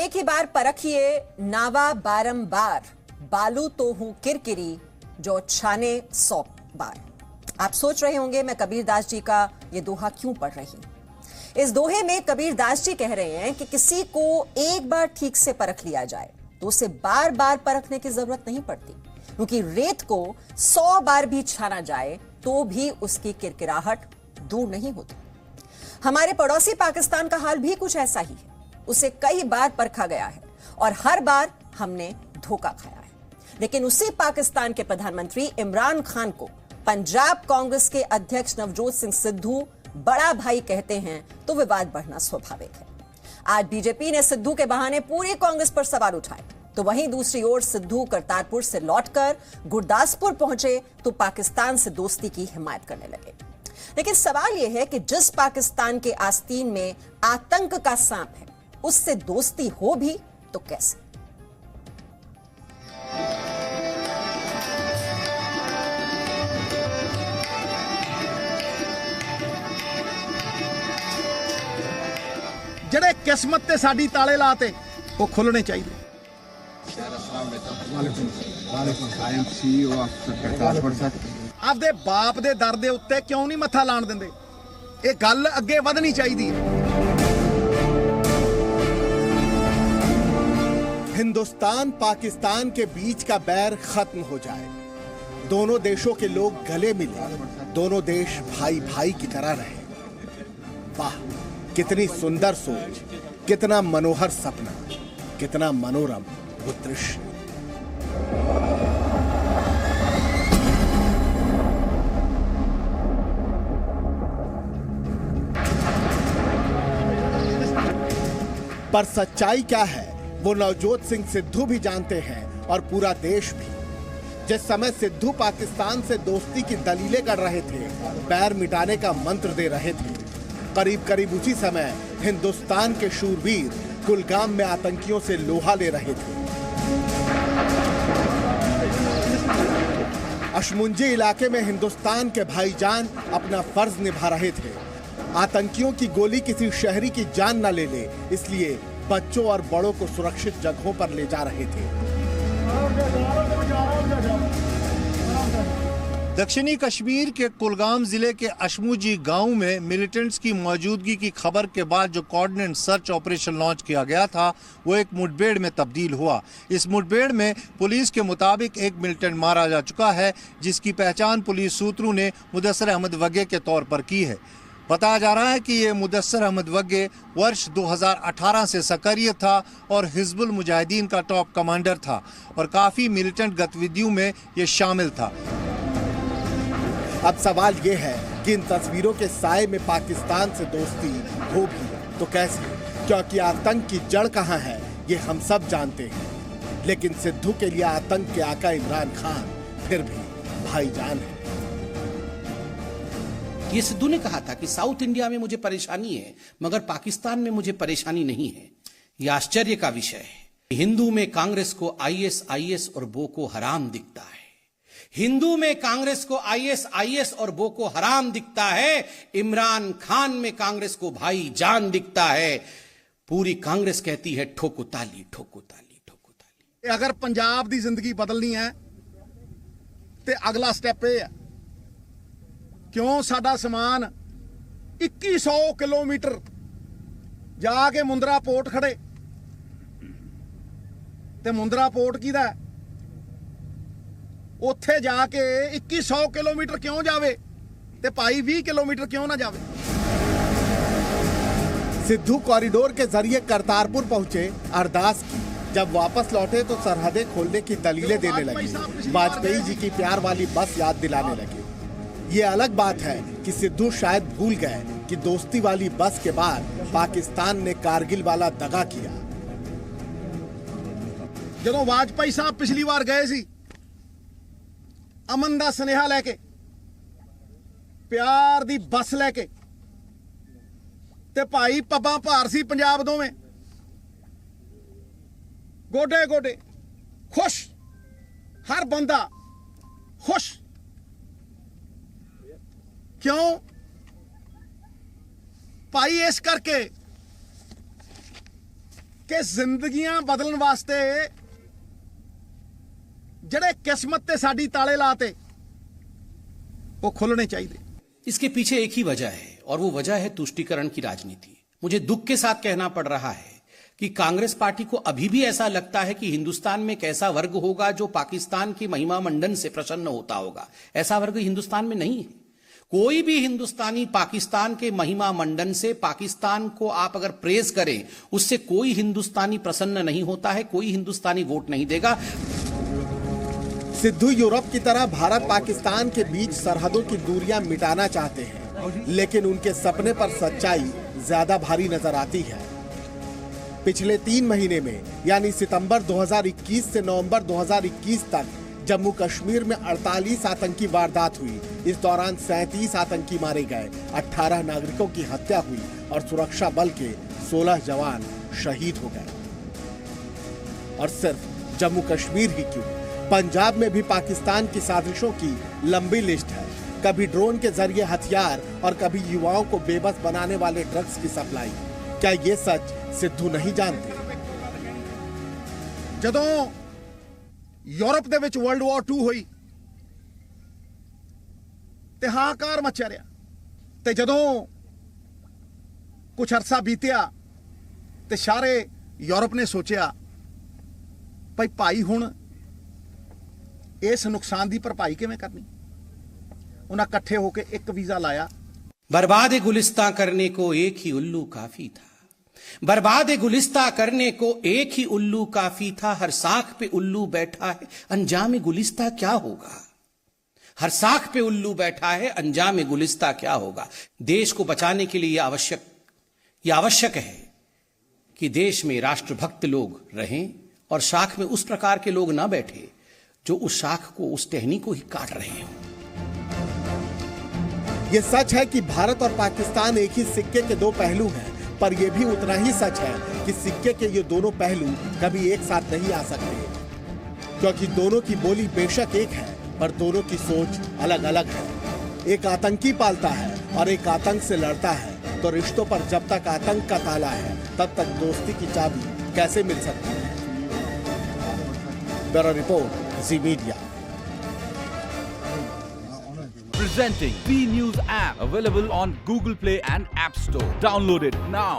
एक ही बार परखिए नावा बारंबार, बालू तो हूं किरकिरी जो छाने 100 बार। आप सोच रहे होंगे मैं कबीरदास जी का ये दोहा क्यों पढ़ रही हूं। इस दोहे में कबीरदास जी कह रहे हैं कि किसी को एक बार ठीक से परख लिया जाए तो उसे बार बार परखने की जरूरत नहीं पड़ती, क्योंकि रेत को 100 बार भी छाना जाए तो भी उसकी किरकिराहट दूर नहीं होती। हमारे पड़ोसी पाकिस्तान का हाल भी कुछ ऐसा ही है। उसे कई बार परखा गया है और हर बार हमने धोखा खाया है। लेकिन उसी पाकिस्तान के प्रधानमंत्री इमरान खान को पंजाब कांग्रेस के अध्यक्ष नवजोत सिंह सिद्धू बड़ा भाई कहते हैं तो विवाद बढ़ना स्वाभाविक है। आज बीजेपी ने सिद्धू के बहाने पूरी कांग्रेस पर सवाल उठाए, तो वहीं दूसरी ओर सिद्धू करतारपुर से लौटकर गुरदासपुर पहुंचे तो पाकिस्तान से दोस्ती की हिमायत करने लगे। लेकिन सवाल यह है कि जिस पाकिस्तान के आस्तीन में आतंक का सांप है, उससे दोस्ती हो भी तो कैसे। ਜਿਹੜੇ किस्मत ਤੇ ਸਾਡੀ ਤਾਲੇ ਲਾਤੇ ਉਹ ਖੁੱਲਣੇ ਚਾਹੀਦੇ। ਆਪਦੇ ਬਾਪ ਦੇ ਦਰ ਦੇ ਉੱਤੇ ਕਿਉਂ ਨਹੀਂ ਮੱਥਾ ਲਾਣ ਦਿੰਦੇ? ਇਹ ਗੱਲ ਅੱਗੇ ਵਧਣੀ ਚਾਹੀਦੀ ਹੈ। हिंदुस्तान पाकिस्तान के बीच का बैर खत्म हो जाए, दोनों देशों के लोग गले मिले, दोनों देश भाई भाई की तरह रहे। वाह, कितनी सुंदर सोच, कितना मनोहर सपना, कितना मनोरम वो दृश्य। पर सच्चाई क्या है वो नवजोत सिंह सिद्धू भी जानते हैं और पूरा देश भी। जिस समय सिद्धू पाकिस्तान से दोस्ती की दलीलें कर रहे थे, बैर मिटाने का मंत्र दे रहे थे, करीब करीब उसी समय हिंदुस्तान के शूरवीर कुलगाम में आतंकियों से लोहा ले रहे थे। अशमुंजी इलाके में हिंदुस्तान के भाईजान अपना फर्ज निभा रहे थे। आतंकियों की गोली किसी शहरी की जान न ले ले, इसलिए बच्चों और बड़ों को सुरक्षित जगहों पर ले जा रहे थे। दक्षिणी कश्मीर के कुलगाम जिले के अशमुजी गांव में मिलिटेंट्स की मौजूदगी की खबर के बाद जो कोऑर्डिनेट सर्च ऑपरेशन लॉन्च किया गया था, वो एक मुठभेड़ में तब्दील हुआ। इस मुठभेड़ में पुलिस के मुताबिक एक मिलिटेंट मारा जा चुका है, जिसकी पहचान पुलिस सूत्रों ने मुदस्सर अहमद वग्गे के तौर पर की है। बताया जा रहा है कि ये मुदस्सर अहमद वग्गे वर्ष 2018 से सक्रिय था और हिजबुल मुजाहिदीन का टॉप कमांडर था और काफ़ी मिलिटेंट गतिविधियों में ये शामिल था। अब सवाल ये है कि इन तस्वीरों के साए में पाकिस्तान से दोस्ती हो भी तो कैसे, क्योंकि आतंक की जड़ कहाँ है ये हम सब जानते हैं। लेकिन सिद्धू के लिए आतंक के आका इमरान खान फिर भी भाईजान है। ये सिद्धू ने कहा था कि साउथ इंडिया में मुझे परेशानी है, मगर पाकिस्तान में मुझे परेशानी नहीं है। यह आश्चर्य का विषय है। हिंदू में कांग्रेस को आईएस और बोको हराम दिखता है। हिंदू में कांग्रेस को आईएस और बोको हराम दिखता है। इमरान खान में कांग्रेस को भाई जान दिखता है। पूरी कांग्रेस कहती है ठोको ताली, ठोको ताली, ठोको ताली। अगर पंजाब की जिंदगी बदलनी है तो अगला स्टेप ये है, क्यों साडा समान 2100 किलोमीटर जाके मुंद्रा पोर्ट खड़े, ते मुंद्रा पोर्ट किहदा है? उत्थे जाके 2100 किलोमीटर क्यों जावे ते भाई 20 किलोमीटर क्यों ना जावे? सिद्धू कॉरिडोर के जरिए करतारपुर पहुंचे, अरदास की। जब वापस लौटे तो सरहदें खोलने की दलीलें देने लगे, वाजपेयी जी की प्यार वाली बस याद दिलाने लगे। ये अलग बात है कि सिद्धू शायद भूल गए कि दोस्ती वाली बस के बाद पाकिस्तान ने कारगिल वाला दगा किया। जदों वाजपेयी साहब पिछली बार गए सी अमन दा स्नेहा लेके, प्यार दी बस लेके, ते भाई पब्बां भार सी पंजाब दोवें, गोडे गोडे खुश, हर बंदा खुश। क्यों भाई? इस करके ਕਿ ਜ਼ਿੰਦਗੀਆਂ ਬਦਲਣ ਵਾਸਤੇ ਜਿਹੜੇ ਕਿਸਮਤ ਤੇ ਸਾਡੀ ਤਾਲੇ ਲਾਤੇ ਉਹ ਖੁੱਲਣੇ ਚਾਹੀਦੇ। इसके पीछे एक ही वजह है और वो वजह है तुष्टीकरण की राजनीति। मुझे दुख के साथ कहना पड़ रहा है कि कांग्रेस पार्टी को अभी भी ऐसा लगता है कि हिंदुस्तान में एक ऐसा वर्ग होगा जो पाकिस्तान की महिमा मंडन से प्रसन्न होता होगा। ऐसा वर्ग हिंदुस्तान में नहीं है। कोई भी हिंदुस्तानी पाकिस्तान के महिमा मंडन से, पाकिस्तान को आप अगर प्रेज करें, उससे कोई हिंदुस्तानी प्रसन्न नहीं होता है, कोई हिंदुस्तानी वोट नहीं देगा। सिद्धू यूरोप की तरह भारत पाकिस्तान के बीच सरहदों की दूरियां मिटाना चाहते हैं, लेकिन उनके सपने पर सच्चाई ज्यादा भारी नजर आती है। पिछले 3 महीने में यानी सितंबर 2021 से नवंबर 2021 तक जम्मू कश्मीर में 48 आतंकी वारदात हुई। इस दौरान 37 आतंकी मारे गए, 18 नागरिकों की हत्या हुई और सुरक्षा बल के 16 जवान शहीद हो गए। और सिर्फ जम्मू कश्मीर ही क्यों, पंजाब में भी पाकिस्तान की साजिशों की लंबी लिस्ट है। कभी ड्रोन के जरिए हथियार और कभी युवाओं को बेबस बनाने वाले ड्रग्स की सप्लाई। क्या ये सच सिद्धू नहीं जानते? ਜਦੋਂ यूरोप ਦੇ ਵਿੱਚ वर्ल्ड वॉर 2 ਹੋਈ ਤੇ ਹਾਹਾਕਾਰ ਮਚਿਆ ਰਿਹਾ, ਤੇ ਜਦੋਂ ਕੁਝ ਅਰਸਾ ਬੀਤਿਆ ਤੇ ਸਾਰੇ ਯੂਰਪ ਨੇ ਸੋਚਿਆ ਭਾਈ ਭਾਈ ਹੁਣ ਇਸ ਨੁਕਸਾਨ ਦੀ ਭਰਪਾਈ ਕਿਵੇਂ ਕਰਨੀ। ਉਹਨਾਂ ਇਕੱਠੇ ਹੋ ਕੇ ਇੱਕ ਵੀਜ਼ਾ ਲਾਇਆ। बर्बाद गुलिस्ता करने को एक ही उल्लू काफी था, बर्बाद गुलिस्ता करने को एक ही उल्लू काफी था। हर साख पे उल्लू बैठा है, अंजाम गुलिस्ता क्या होगा। हर साख पे उल्लू बैठा है, अंजाम गुलिस्ता क्या होगा। देश को बचाने के लिए यह आवश्यक है कि देश में राष्ट्रभक्त लोग रहें और शाख में उस प्रकार के लोग ना बैठे जो उस शाख को, उस टहनी को ही काट रहे हो। ये सच है कि भारत और पाकिस्तान एक ही सिक्के के 2 पहलू हैं, पर यह भी उतना ही सच है कि सिक्के के ये दोनों पहलू कभी एक साथ नहीं आ सकते, क्योंकि दोनों की बोली बेशक एक है, पर दोनों की सोच अलग अलग है। एक आतंकी पालता है और एक आतंक से लड़ता है, तो रिश्तों पर जब तक आतंक का ताला है तब तक दोस्ती की चाबी कैसे मिल सकती है। Bureau report, ji media. Presenting B News app, available on Google Play and App Store. Download it now.